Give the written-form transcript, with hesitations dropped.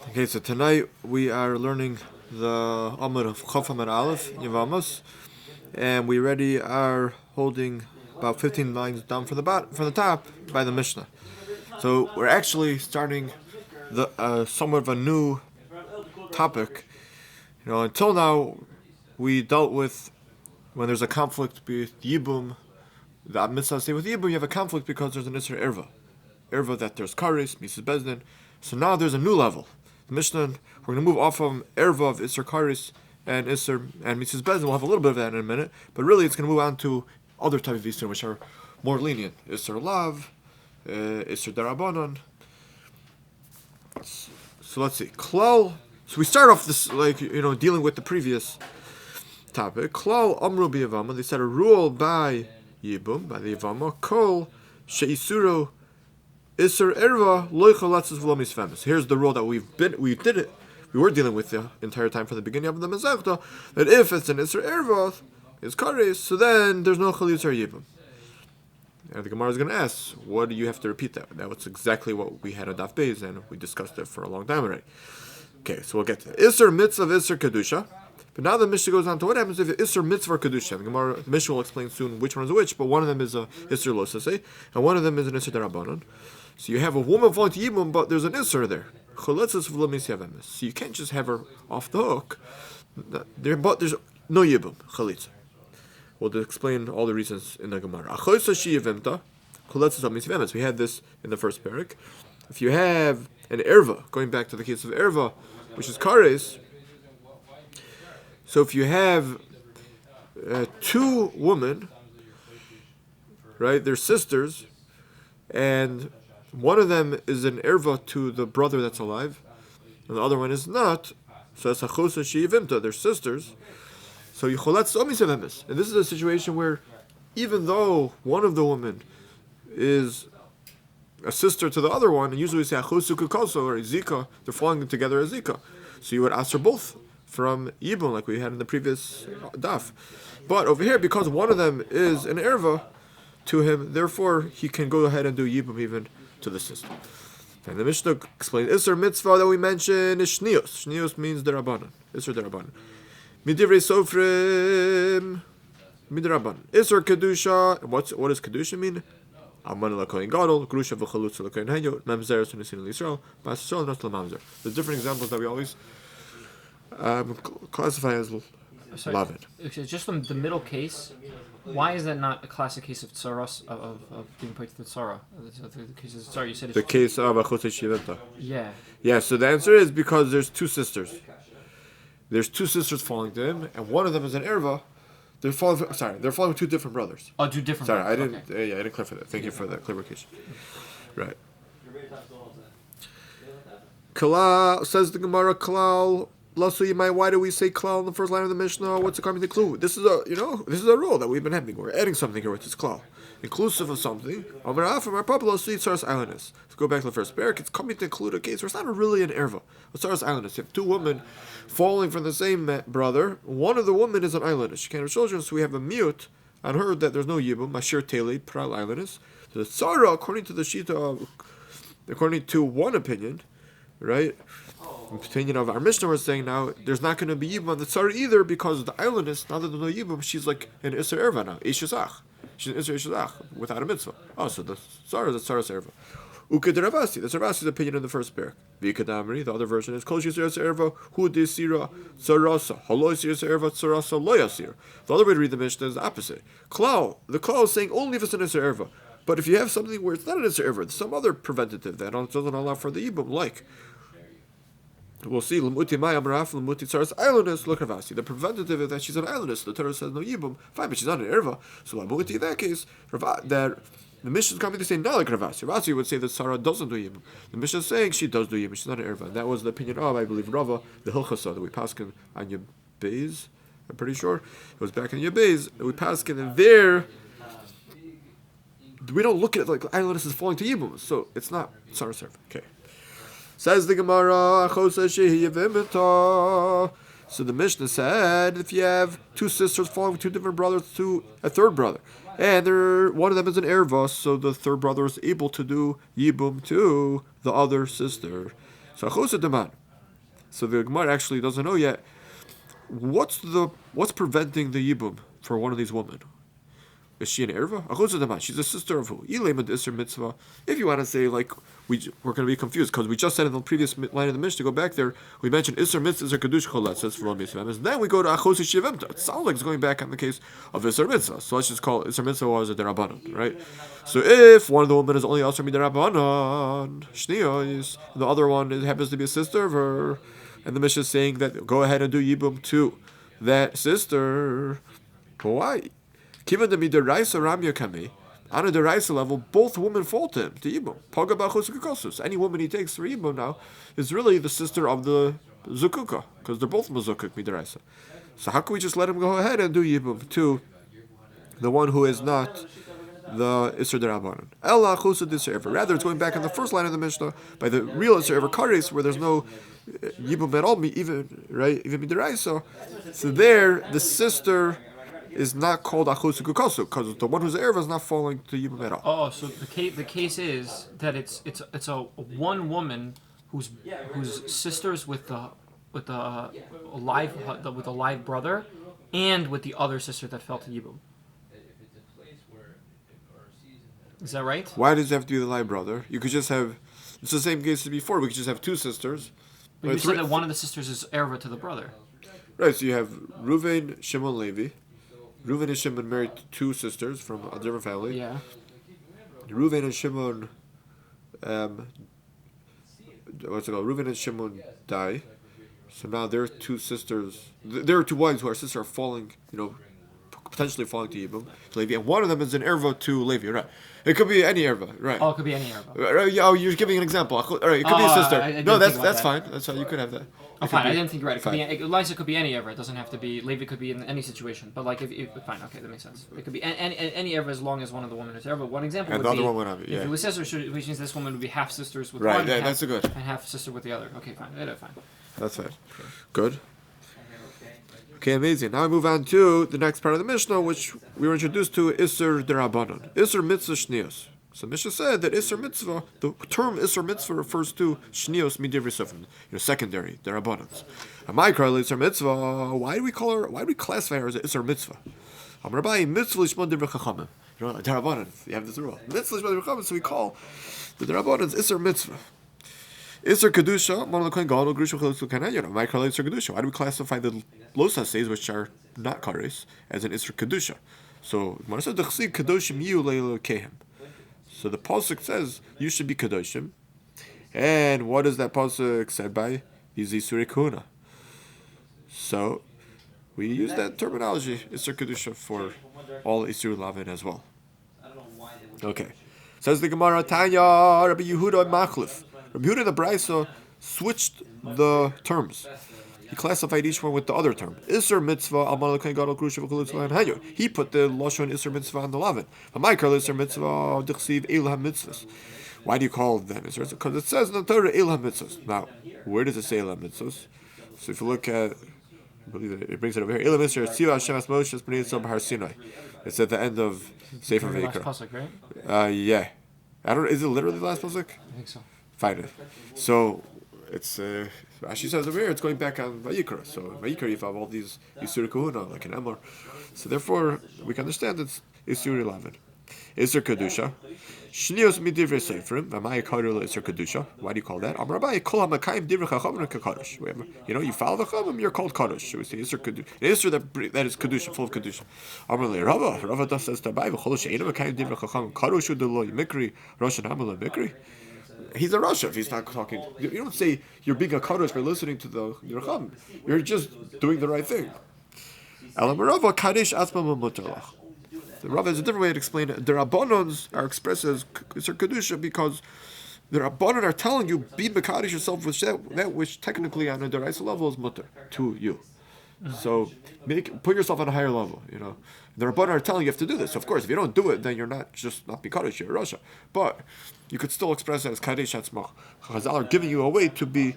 Okay, so tonight we are learning the Amud of Chaf Amud Aleph, Yevamos, and we already are holding about 15 lines down from the top by the Mishnah. So we're actually starting the somewhat of a new topic. Until now we dealt with when there's a conflict with yibum. The Mitzvah say with yibum you have a conflict because there's an Isur erva that there's kareis, Mrs. Bezdin. So now there's a new level. The Mishnah, we're going to move off from erva of Isur kareis and Isur and Mrs. Bezdin. We'll have a little bit of that in a minute, but really it's going to move on to other types of Isur which are more lenient. Isur lav, Isur darabanan. So let's see. Klal. So we start off this dealing with the previous topic. Klal amru bi Yevamos. They said a rule by yibum, by the Yevamos, kol she'isuro Isur erva lo chalatzes v'lo misfemes. Here's the rule that we were dealing with the entire time from the beginning of the Masechta, that if it's an Isur erva, it's kareis, so then there's no chalitz or yibum. And the Gemara is going to ask, what do you have to repeat that? That was exactly what we had on Daf Beis, and we discussed it for a long time already. Okay, so we'll get to that. Isur mitzvah, Isur Kedushah. But now the Mishnah goes on to what happens if Isur mitzvah or Kedushah. The Mishnah will explain soon which one is which, but one of them is a Isur losase, and one of them is an Isur darabanan. So you have a woman falling to yibum, but there's an Isur there. So you can't just have her off the hook. But there's no yibum, chalitza. We'll explain all the reasons in the Gemara. We had this in the first parak. If you have an erva, going back to the case of erva, which is kareis, so if you have two women, right, they're sisters, and one of them is an erva to the brother that's alive, and the other one is not, so it's a chosa she'ivimta, they're sisters, so you cholatz omis evemes. And this is a situation where even though one of the women is a sister to the other one, and usually we say achosu kukoso or zika, they're falling together as zika. So you would Assur both from yibum, like we had in the previous daf. But over here, because one of them is an erva to him, therefore he can go ahead and do yibum even to the sister. And the Mishnah explains Isur mitzvah that we mentioned is shnius. Shnius means derabanan. Isur derabanan. Midivrei sofrim midrabanan. Isur Kedushah. What does Kedushah mean? The different examples that we always classify as lavin. Just the middle case. Why is that not a classic case of tzaras of being put to the tzara? The case of tzara, you said it's the case of achosei shiventa. Yeah. Yeah. So the answer is because there's two sisters. There's two sisters falling to him, and one of them is an erva. They're falling with two different brothers. Oh, two different. Sorry, brothers. I didn't clarify that. Thank you for that clarification. Right. Kalal says the Gemara. Kalal lasuyimai. Why do we say kalal in the first line of the Mishnah? What's it coming to include? This is a rule that we've been having. We're adding something here, which is kalal, inclusive of something. Ailonis. Let's go back to the first parak. It's coming to include a case where it's not really an erva. Tzaras ailonis. You have two women falling from the same brother. One of the women is an ailonis. She can't have children, so we have a mute on her that there's no yibum. Mashir teli pral ailonis. So the tzara, according to the shita, according to one opinion, right? The opinion of our Mishnah, we're saying now there's not going to be yibum on the tzara either because the ailonis, now that there's no yibum, she's like an Isur erva now. Ishazach. She's an Isur ishazach without a mitzvah. Oh, so the tzara is a tzaras erva. Ukederavasi. That's Ravasi's opinion in the first parak. Vikadamri. The other version is Kol Shir Erva Hu Desira Tzarasa Halo Shir Erva Tzarasa Loyasir. The other way to read the Mishnah is the opposite. The Klal is saying only if it's an Isur erva. But if you have something where it's not an Isur erva, it's some other preventative that doesn't allow for the yibum, like we'll see L'muti Mayam Raf L'muti Tzaras ailonis Look Ravasi. The preventative is that she's an ailonis. The Torah says no yibum. Fine, but she's not an erva. So L'muti in that case that. The Mishnah is coming to say not like Ravasi. Ravasi would say that Sarah doesn't do yibum. The Mishnah is saying she does do yibum. She's not an erva. And that was the opinion of, I believe, Rava, the Hilchasa that we paskin on Yebez. I'm pretty sure it was back in Yebez. We paskin, and there we don't look at it like ailonis is falling to yibum. So it's not Sarah's erva. Okay. Says the Gemara. So the Mishnah said if you have two sisters falling with two different brothers to a third brother, and one of them is an erva, so the third brother is able to do yibum to the other sister. So achosa deman. So the Gemara actually doesn't know yet. What's preventing the yibum for one of these women? Is she an erva? She's a sister of who? Mitzvah. If you want to say, like, we're going to be confused, because we just said in the previous line of the Mishnah, go back there, we mentioned Isur Mitzvah, Isur Kedushah Cholat, says for Mitzvah. Then we go to Achos Shivimta. It sounds like it's going back on the case of Isur Mitzvah. So let's just call it Isur Mitzvah was a derabanan, right? So if one of the women is only Asur Midarabanan, Shniyos, and the other one happens to be a sister of her, and the Mishnah is saying that go ahead and do yibum to that sister. But why? Given the midaraisa ramya kami, on a deraisa level, both women fall to him, to yibum. Paga b'achos zukukosus. Any woman he takes for yibum now is really the sister of the zukuka, because they're both mazukuk midaraisa. So how can we just let him go ahead and do yibum to the one who is not the Isur derabanan? Ella chusa d'isur erva. Rather, it's going back in the first line of the Mishnah by the real Isur erva kareis, where there's no yibum at all, even midaraisa. So there, the sister is not called achus kukosu because the one who's erva is not falling to yibum at all. Oh, so the case is that it's a one woman who's sisters with the live brother, and with the other sister that fell to yibum. Is that right? Why does it have to be the live brother? You could just have. It's the same case as before. We could just have two sisters. But you said that one of the sisters is erva to the brother. Right. So you have Reuven, Shimon, Levi. Reuven and Shimon married two sisters from a different family. Yeah. Reuven and Shimon, Reuven and Shimon die. So now their two sisters, there are two wives who are sisters are falling, potentially falling to yibum, to Levi, and one of them is an erva to Levi, right? It could be any erva, right? Oh, it could be any erva. Right, oh, you're giving an example. All right, it could be a sister. No, that's fine. That's fine. You could have that. Oh, fine. I didn't think you're right. It could be Elisa could be any erva. It doesn't have to be Levi. Could be in any situation. But like if fine, okay, that makes sense. It could be any erva as long as one of the women is erva. One example and would the be other one would be, if it was sister, which means this woman would be half sisters with right, one, yeah, that's a good, and half sister with the other. Okay, fine. Fine. That's fine. Good. Okay, amazing. Now we move on to the next part of the Mishnah, which we were introduced to Isur derabanan. Isur mitzvah shnios. So Mishnah said that Isur mitzvah, the term Isur mitzvah refers to shnios midivri sufim, secondary derabanans. My kareis-level Isur mitzvah. Why do we classify her as an Isur mitzvah? Rabbi mitzvah lishmon divrei chachamim. Derabanan. You have this rule. Mitzvah lishmon divrei chachamim. So we call the derabanans Isur mitzvah. Isur Kedushah, my kareis-level Isur Kedushah. Why do we classify the losa says which are not kareis as an Isur Kedushah? So when it says d'chsiv kedoshim yu le'elokehem, so the pasuk says you should be kedoshim, and what is that pasuk said by? Is Isur Kuna. So we use that terminology Isur Kedushah for all Isur Lavin as well. Okay, says the Gemara Tanya Rabbi Yehuda Machlif. Rabbi Yehuda the Brayso switched the terms. He classified each one with the other term. Isur mitzvah al malakai gadol grusha v'chulutz hayu. He put the lashon Isur mitzvah on the lavin. My kareis-level Isur mitzvah dichsiv ilham mitzvahs. Why do you call them Isur? Because it says in the Torah ilham mitzvahs. Now, where does it say ilham mitzvahs? So if you look at, I believe it brings it over here. Ilham mitzvahs tziva Hashem as Moshe b'nei Yisrael b'har Sinai. It's at the end of Sefer Vayikra. Last pasuk, right? Yeah. Is it literally the last pasuk? I think so. Fine. So it's Rashi says over here it's going back on Vayikra. So in Vayikra you have all these Isur Kahuna like an Emor. So therefore we can understand it's Isur 11. Isur Kedushah. Shnios midivrei seifrim. Amai kareis-level Isur Kedushah. Why do you call that? Amar Rabbi kol hamakayim divrei chachamim kekadosh. You follow the chachamim, you're called kadosh. So we say Isur Kedushah. Isur that is Kedushah, full of Kedushah. Amar le Rava says to Abai v'chol she'einu makayim divrei chachamim kadosh udelo yimikri rosh hamel yimikri. He's a Rasha if he's not talking. You don't say you're being a kadosh by listening to the Yeracham. You're just doing the right thing. Elamarava kadesh asma mutalach. The Rav has a different way to explain it. The Rabbanons are expressed as Isur Kedushah because the Rabbanon are telling you be mekadosh yourself with that which technically on a deraisa level is mutter to you. So put yourself on a higher level. The Rabbanon are telling you have to do this. Of course, if you don't do it, then you're not Mikadosh, you're Rasha. But you could still express it as Kadesh Atzmach. Chazal are giving you a way to be